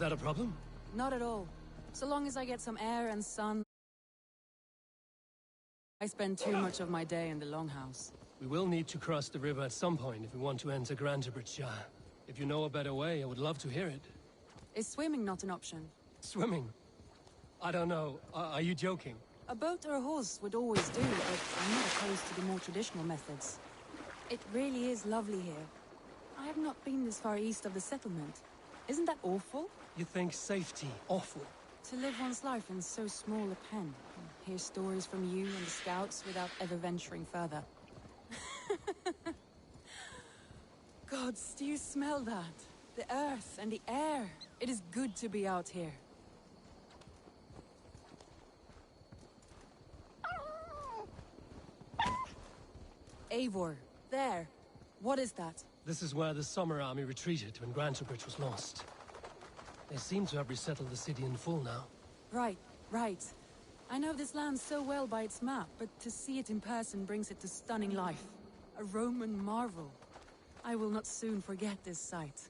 that a problem? Not at all. So long as I get some air and sun. I spend too much of my day in the Longhouse. We will need to cross the river at some point if we want to enter Grantebridge. If you know a better way, I would love to hear it. Is swimming not an option? Swimming? I don't know. Are you joking? A boat or a horse would always do, but I'm not opposed to the more traditional methods. It really is lovely here. I have not been this far east of the settlement. Isn't that awful? You think safety awful? To live one's life in so small a pen. Hear stories from you and the scouts without ever venturing further. Gods, do you smell that? The earth and the air. It is good to be out here. Eivor, there. What is that? This is where the Summer Army retreated when Grantebridge was lost. They seem to have resettled the city in full now. Right, right. I know this land so well by its map, but to see it in person brings it to stunning life. A Roman marvel. I will not soon forget this sight.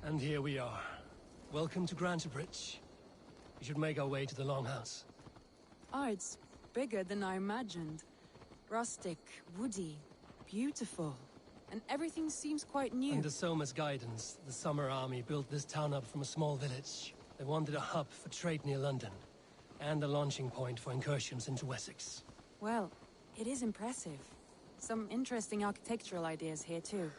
And here we are. Welcome to Grantebridge. We should make our way to the Longhouse. Ah, it's bigger than I imagined. Rustic, woody, beautiful. And everything seems quite new. Under Soma's guidance, the Summer Army built this town up from a small village. They wanted a hub for trade near London, and a launching point for incursions into Wessex. Well, it is impressive. Some interesting architectural ideas here too.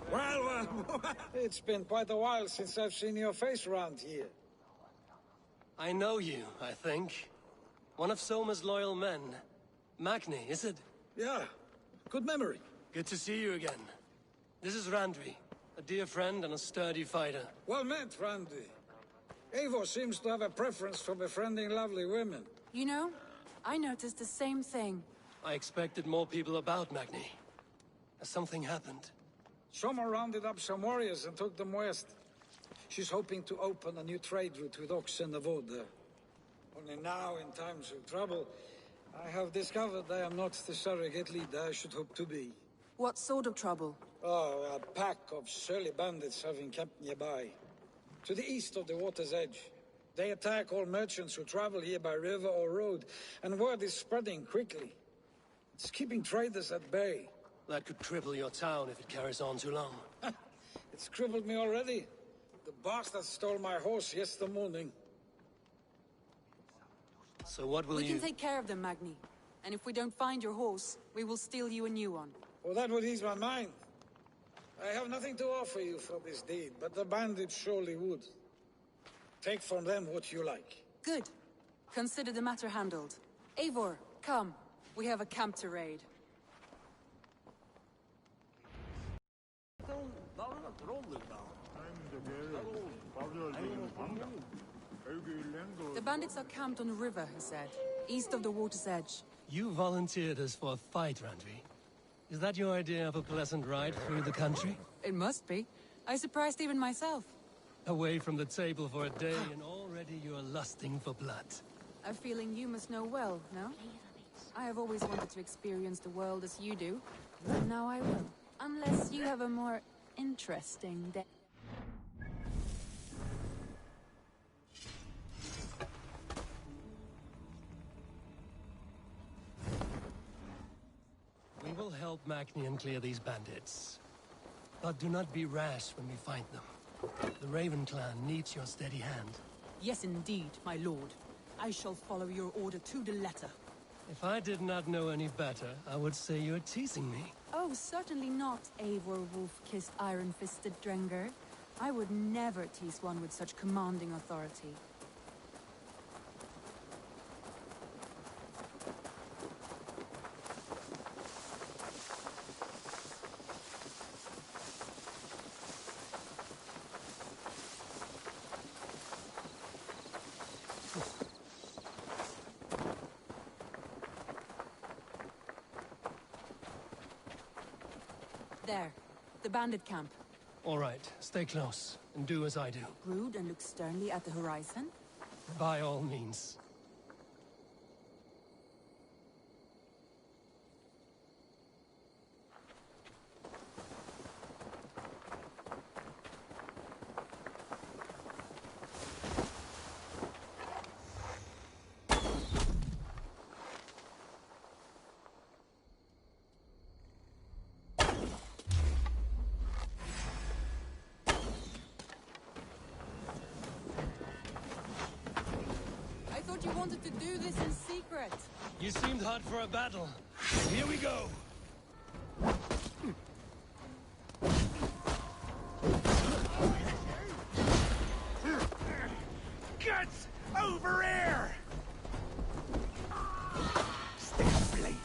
Well, it's been quite a while since I've seen your face around here. I know you, I think. One of Soma's loyal men. Magni, is it? Yeah, good memory. Good to see you again. This is Randvi, a dear friend and a sturdy fighter. Well met, Randy. Eivor seems to have a preference for befriending lovely women. You know, I noticed the same thing. I expected more people about Magni. Has something happened? Soma rounded up some warriors and took them west. She's hoping to open a new trade route with oxen of Oda. Only now, in times of trouble, I have discovered I am not the surrogate leader I should hope to be. What sort of trouble? Oh, a pack of surly bandits have encamped nearby. To the east of the water's edge. They attack all merchants who travel here by river or road, and word is spreading quickly. It's keeping traders at bay. That could cripple your town if it carries on too long. It's crippled me already. The bastard stole my horse yesterday morning. So what will We you... can take care of them, Magni. And if we don't find your horse, we will steal you a new one. Well, that would ease my mind. I have nothing to offer you for this deed, but the bandits surely would. Take from them what you like. Good. Consider the matter handled. Eivor, come. We have a camp to raid. The bandits are camped on the river, he said. East of the water's edge. You volunteered us for a fight, Randvi. Is that your idea of a pleasant ride through the country? It must be. I surprised even myself. Away from the table for a day and already you're lusting for blood. A feeling you must know well, no? I have always wanted to experience the world as you do. And now I will. Unless you have a more interesting day. We will help Magnian clear these bandits. But do not be rash when we find them. The Raven clan needs your steady hand. Yes, indeed, my lord. I shall follow your order to the letter. If I did not know any better, I would say you're teasing me. Oh, certainly not, Eivor wolf-kissed iron-fisted Drenger. I would never tease one with such commanding authority. There. The bandit camp. All right, stay close, and do as I do. Brood and look sternly at the horizon. By all means. You wanted to do this in secret. You seemed hot for a battle. Here we go. Guts over here! Stick blade.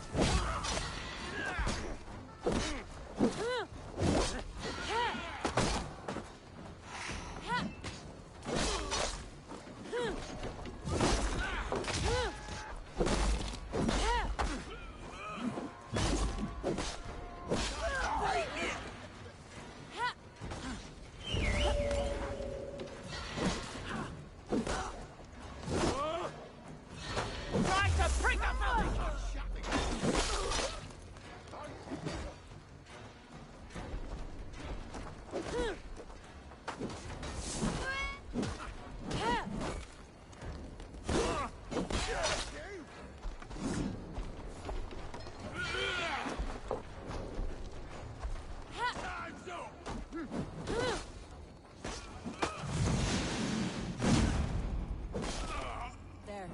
There.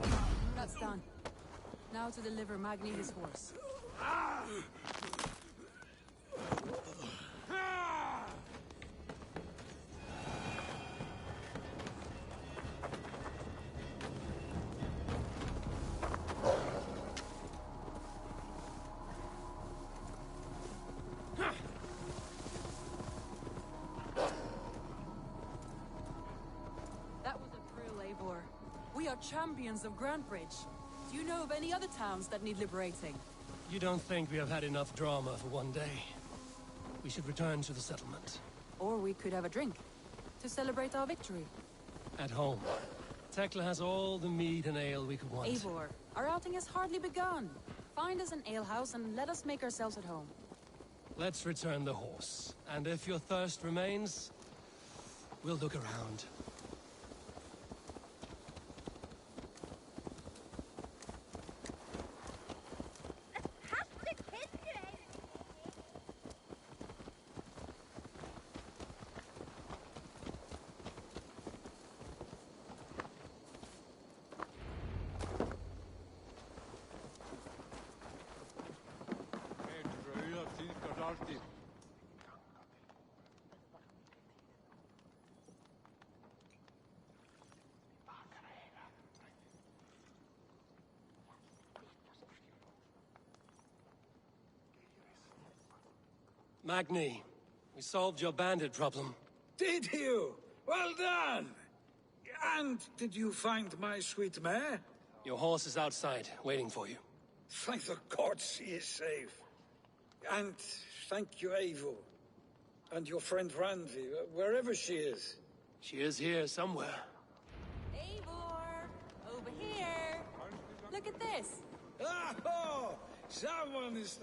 That's done. Now to deliver Magni his horse. We are champions of Grantbridge. Do you know of any other towns that need liberating? You don't think we have had enough drama for one day? We should return to the settlement. Or we could have a drink, to celebrate our victory. At home. Tekla has all the mead and ale we could want. Eivor, our outing has hardly begun. Find us an alehouse and let us make ourselves at home. Let's return the horse. And if your thirst remains, we'll look around. Magni, we solved your bandit problem. Did you? Well done! And did you find my sweet mare? Your horse is outside, waiting for you. Thank the gods he is safe. And thank you, Eivor. And your friend Randvi, wherever she is. She is here somewhere. Eivor! Over here! Look at this! Oh! Someone is...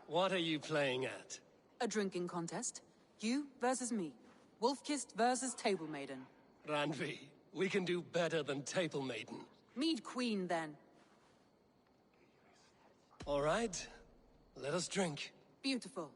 What are you playing at? A drinking contest. You versus me. Wolf-Kissed versus Table Maiden. Randvi, we can do better than Table Maiden. Mead Queen, then. All right. Let us drink. Beautiful.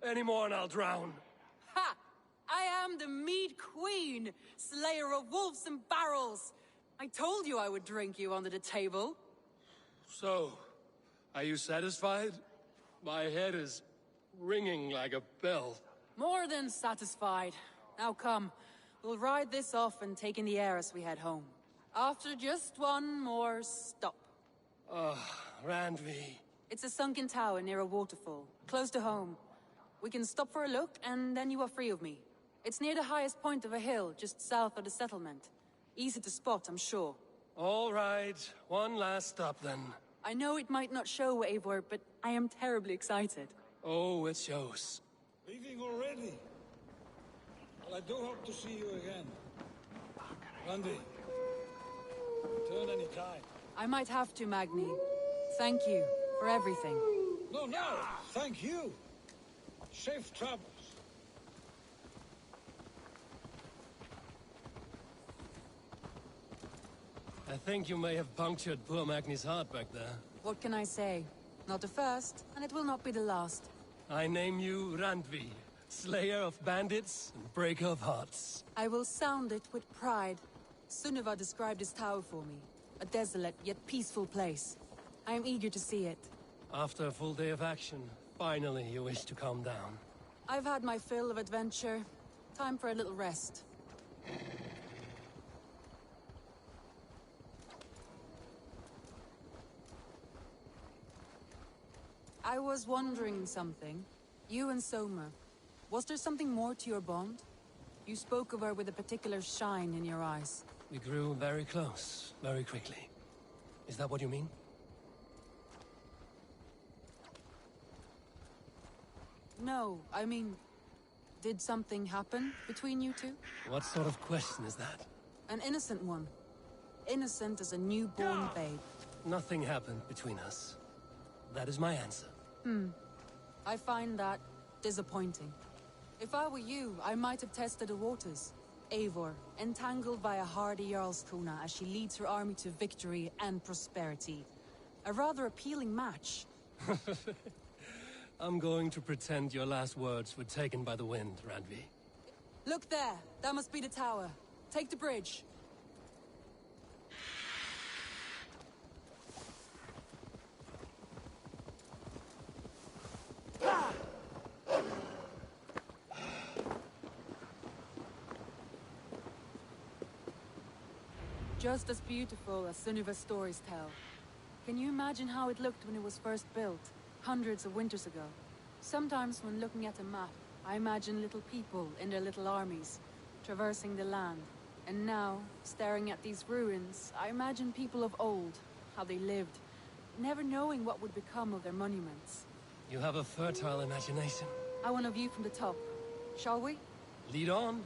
Any more and I'll drown. Ha! I am the Mead Queen, slayer of wolves and barrels. I told you I would drink you under the table. So, are you satisfied? My head is ringing like a bell. More than satisfied. Now come, we'll ride this off and take in the air as we head home. After just one more stop. Randvi. It's a sunken tower near a waterfall, close to home. We can stop for a look, and then you are free of me. It's near the highest point of a hill, just south of the settlement. Easy to spot, I'm sure. All right, one last stop then. I know it might not show, Eivor, but I am terribly excited. Oh, it shows. Leaving already? Well, I do hope to see you again. Randy, return any time. I might have to, Magni. Thank you for everything. No, thank you. Safe travels. I think you may have punctured poor Magni's heart back there. What can I say? Not the first, and it will not be the last. I name you Randvi, slayer of bandits and breaker of hearts. I will sound it with pride. Sunniva described this tower for me. A desolate yet peaceful place. I am eager to see it. After a full day of action, finally you wish to calm down. I've had my fill of adventure. Time for a little rest. I was wondering something. You and Soma. Was there something more to your bond? You spoke of her with a particular shine in your eyes. We grew very close, very quickly. Is that what you mean? No, I mean... Did something happen between you two? What sort of question is that? An innocent one. Innocent as a newborn babe. Nothing happened between us. That is my answer. I find that disappointing. If I were you, I might have tested the waters. Eivor, entangled by a hardy Jarlskona as she leads her army to victory and prosperity. A rather appealing match. I'm going to pretend your last words were taken by the wind, Randvi. Look there! That must be the tower. Take the bridge. Just as beautiful as Sunniva's stories tell. Can you imagine how it looked when it was first built, hundreds of winters ago? Sometimes when looking at a map, I imagine little people in their little armies, traversing the land. And now, staring at these ruins, I imagine people of old, how they lived, never knowing what would become of their monuments. You have a fertile imagination. I want a view from the top. Shall we? Lead on.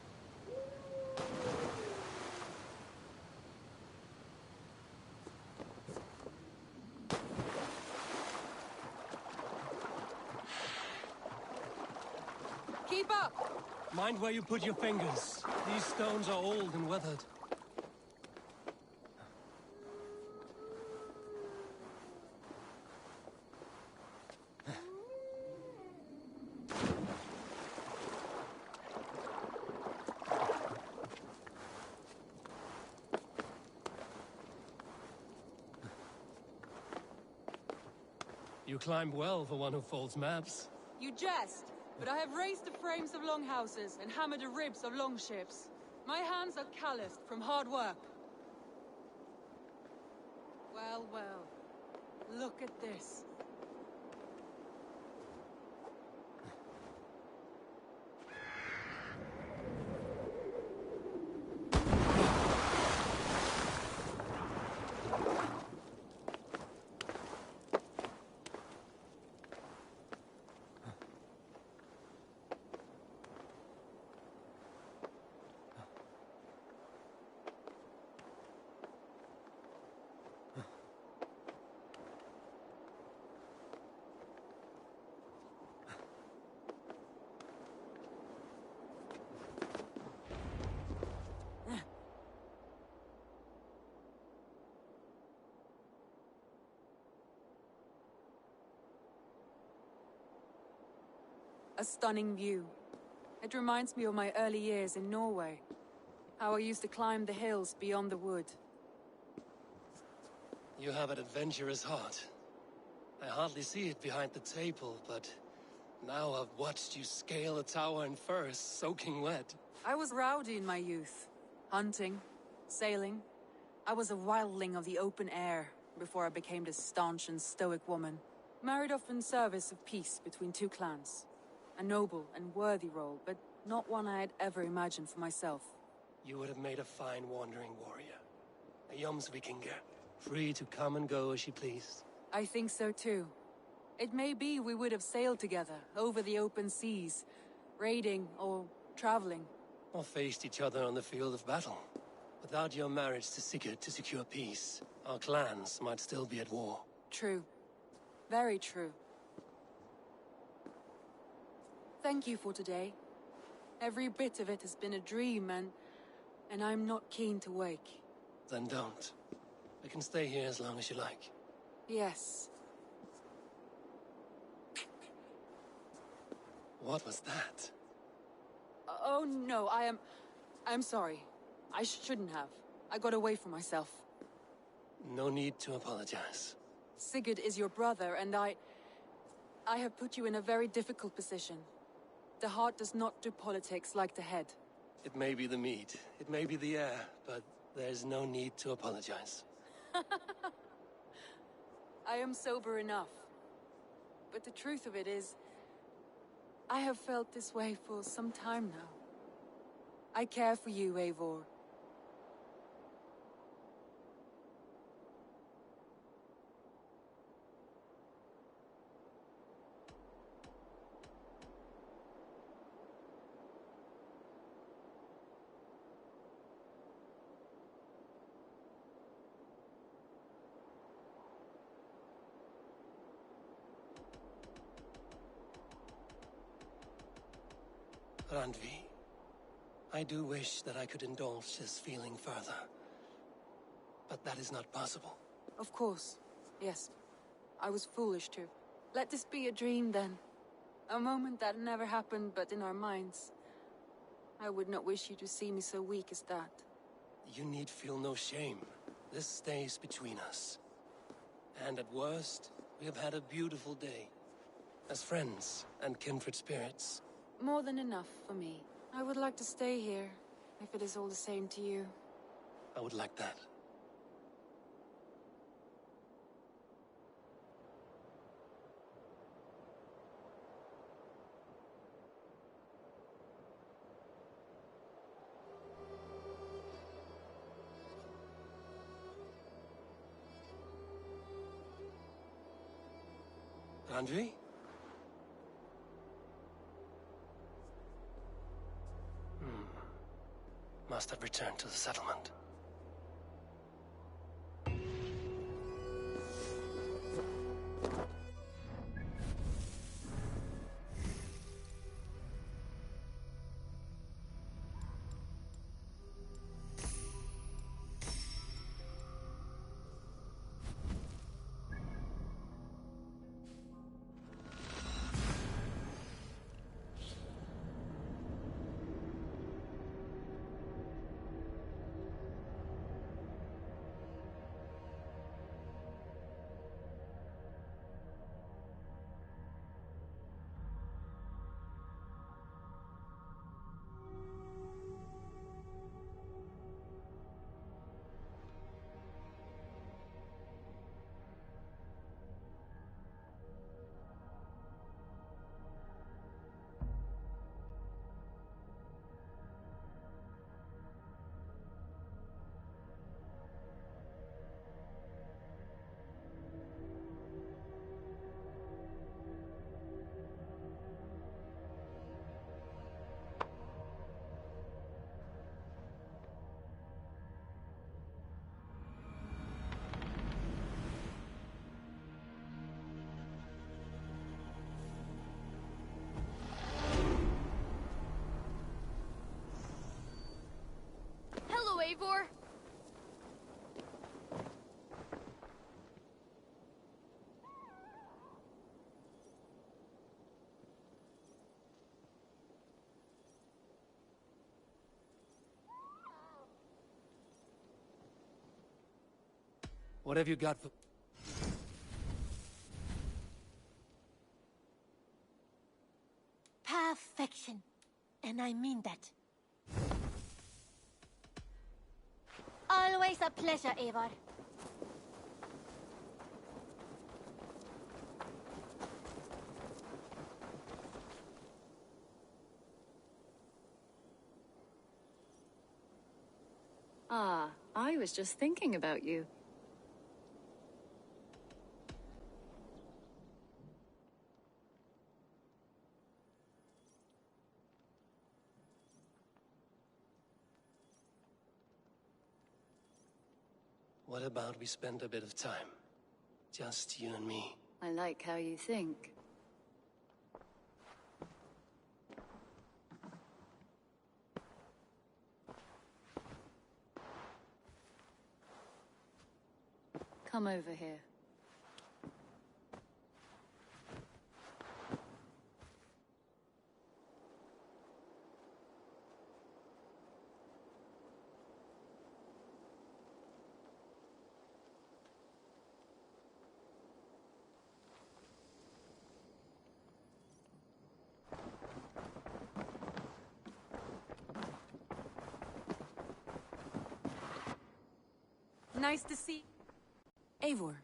Keep up! Mind where you put your fingers. These stones are old and weathered. You climbed well for one who folds maps. You jest, but I have raised the frames of longhouses and hammered the ribs of longships. My hands are calloused from hard work. Well, well. Look at this. A stunning view. It reminds me of my early years in Norway. How I used to climb the hills beyond the wood. You have an adventurous heart. I hardly see it behind the table, but now I've watched you scale a tower in furs, soaking wet. I was rowdy in my youth. Hunting, sailing. I was a wildling of the open air before I became this staunch and stoic woman. Married off in service of peace between two clans. A noble and worthy role, but not one I had ever imagined for myself. You would have made a fine wandering warrior. A Jomsvikinger, free to come and go as she pleased. I think so too. It may be we would have sailed together, over the open seas, raiding or traveling. Or faced each other on the field of battle. Without your marriage to Sigurd to secure peace, our clans might still be at war. True. Very true. Thank you for today. Every bit of it has been a dream, and I'm not keen to wake. Then don't. I can stay here as long as you like. Yes. What was that? Oh no, I'm sorry. I shouldn't have. I got away from myself. No need to apologize. Sigurd is your brother, and I have put you in a very difficult position. The heart does not do politics like the head. It may be the meat, it may be the air, but there's no need to apologize. I am sober enough. But the truth of it is, I have felt this way for some time now. I care for you, Eivor. Randvi, I do wish that I could indulge this feeling further. But that is not possible. Of course. Yes. I was foolish to. Let this be a dream, then. A moment that never happened but in our minds. I would not wish you to see me so weak as that. You need feel no shame. This stays between us. And at worst, we have had a beautiful day. As friends and kindred spirits. More than enough for me. I would like to stay here, if it is all the same to you. I would like that. Randvi? Must have returned to the settlement. What have you got for... Perfection. And I mean that. Always a pleasure, Eivor. Ah, I was just thinking about you. What about we spend a bit of time? Just you and me. I like how you think. Come over here. Nice to see... Eivor.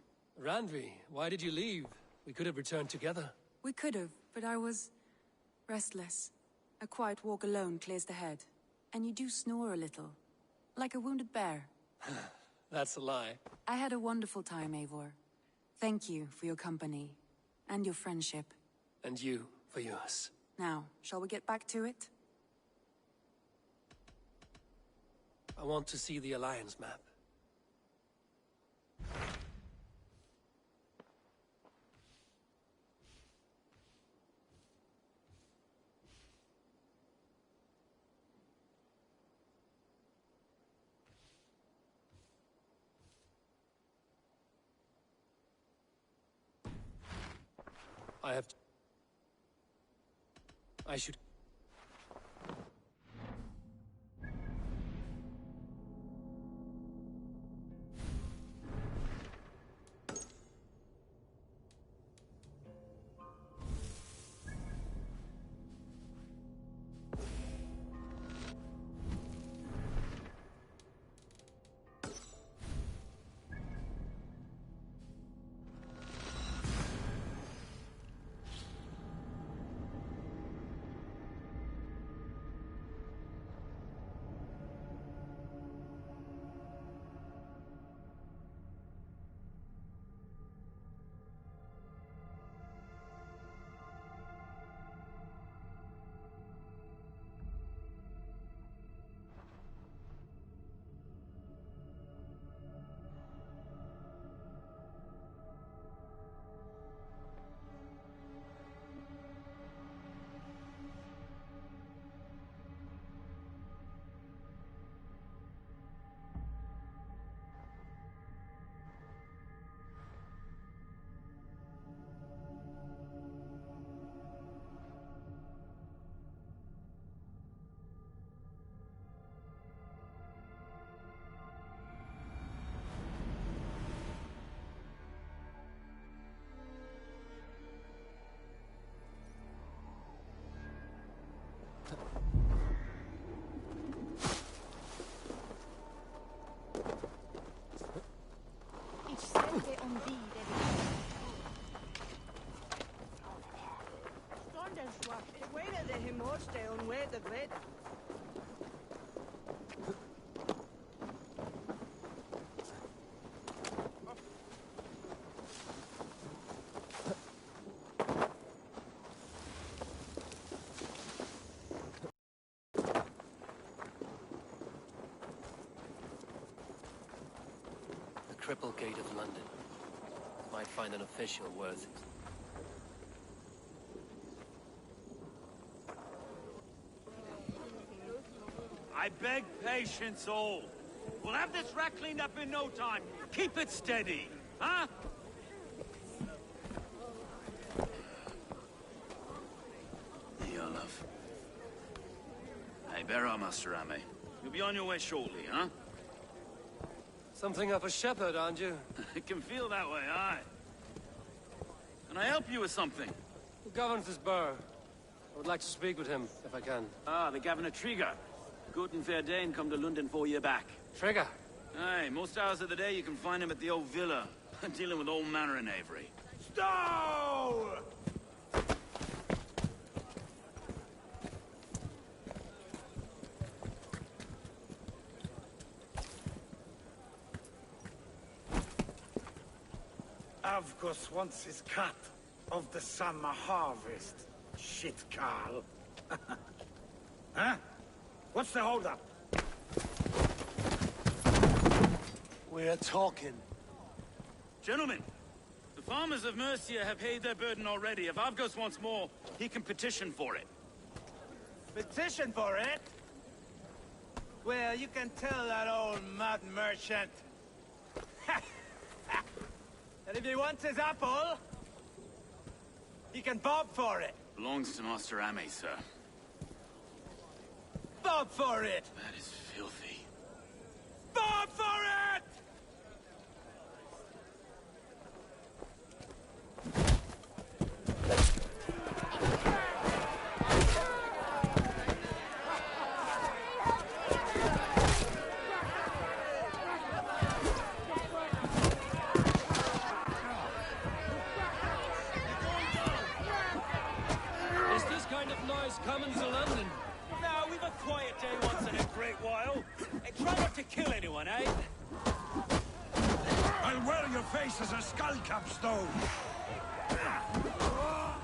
Randvi, why did you leave? We could have returned together. We could have, but I was... restless. A quiet walk alone clears the head. And you do snore a little. Like a wounded bear. That's a lie. I had a wonderful time, Eivor. Thank you for your company. And your friendship. And you for yours. Now, shall we get back to it? I want to see the Alliance map. I should... Triple Gate of London. Might find an official worth it. I beg patience, all. We'll have this wreck cleaned up in no time. Keep it steady, huh? Here you are, love. Hey, bear our Master Ame. You'll be on your way shortly, huh? Something of a shepherd, aren't you? It can feel that way, aye. Can I help you with something? Who governs this burr? I would like to speak with him, if I can. Ah, the Governor Trigger. Good and fair Dane come to London 4 year back. Trigger? Aye, most hours of the day you can find him at the old villa, dealing with all manner in Avery. Stow! Avgos wants his cut of the summer harvest. Shit, Carl. Huh? What's the holdup? We're talking. Gentlemen, the farmers of Mercia have paid their burden already. If Avgos wants more, he can petition for it. Petition for it? Well, you can tell that old mud merchant that if he wants his apple, he can bob for it. Belongs to Master Ame, sir. Bob for it! That is filthy. Bob for it! Is this kind of noise coming to London? Now, we've a quiet day once in a great while. And try not to kill anyone, eh? I'll wear your face as a skull cap stone.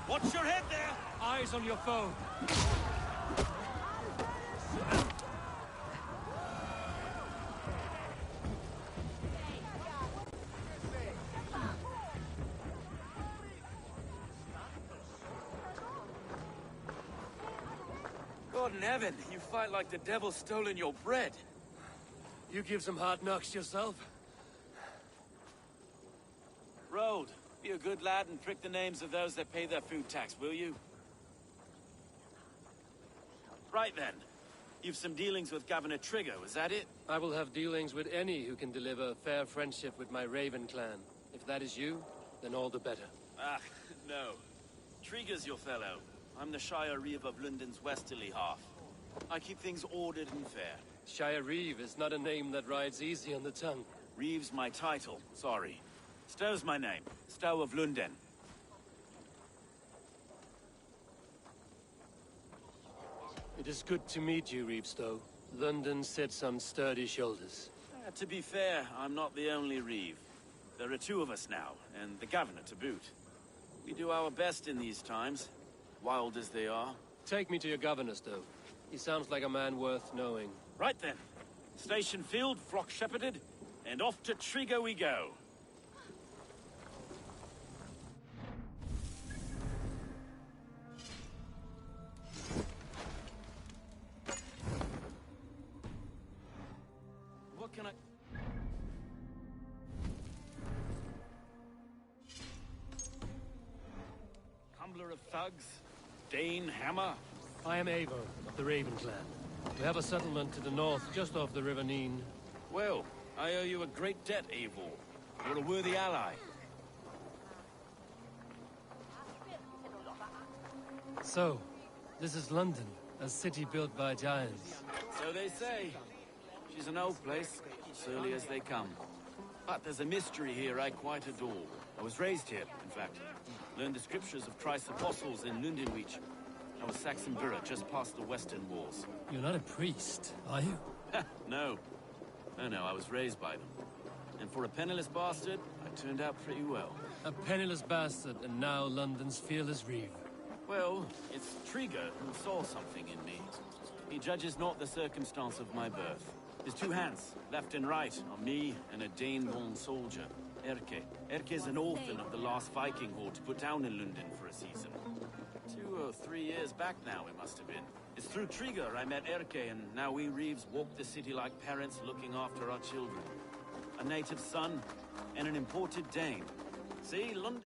Watch your head there! Eyes on your foe. God in heaven, you fight like the devil's stolen your bread. You give some hard knocks yourself. Road, be a good lad and prick the names of those that pay their food tax, will you? Right then. You've some dealings with Governor Trigger, was that it? I will have dealings with any who can deliver a fair friendship with my Raven clan. If that is you, then all the better. Ah, no. Trigger's your fellow. I'm the Shire Reeve of London's westerly half. I keep things ordered and fair. Shire Reeve is not a name that rides easy on the tongue. Reeve's my title, sorry. Stow's my name. Stow of London. It is good to meet you, Reeve Stow. London sits on sturdy shoulders. To be fair, I'm not the only Reeve. There are two of us now, and the governor to boot. We do our best in these times, wild as they are. Take me to your governor, Stow. He sounds like a man worth knowing. Right then. Station filled, flock shepherded, and off to Trigger we go. What can I... Humbler of thugs? Dane Hammer? I am Eivor, of the Raven clan. We have a settlement to the north, just off the River Neen. Well, I owe you a great debt, Eivor. You're a worthy ally. So, this is London, a city built by giants. So they say. She's an old place, surly as they come. But there's a mystery here I quite adore. I was raised here, in fact. Learned the scriptures of Christ's apostles in Lundenweech. I was Saxon Borough, just past the western walls. You're not a priest, are you? No. No, I was raised by them. And for a penniless bastard, I turned out pretty well. A penniless bastard, and now London's fearless Reeve. Well, it's Trigger who saw something in me. He judges not the circumstance of my birth. His two hands, left and right, are me and a Dane-born soldier, Erke. Erke's an orphan of the last Viking horde put down in London for a season. 2 or 3 years back now, it must have been. It's through Trigger I met Erke, and now we Reeves walk the city like parents looking after our children. A native son and an imported Dane. See, London...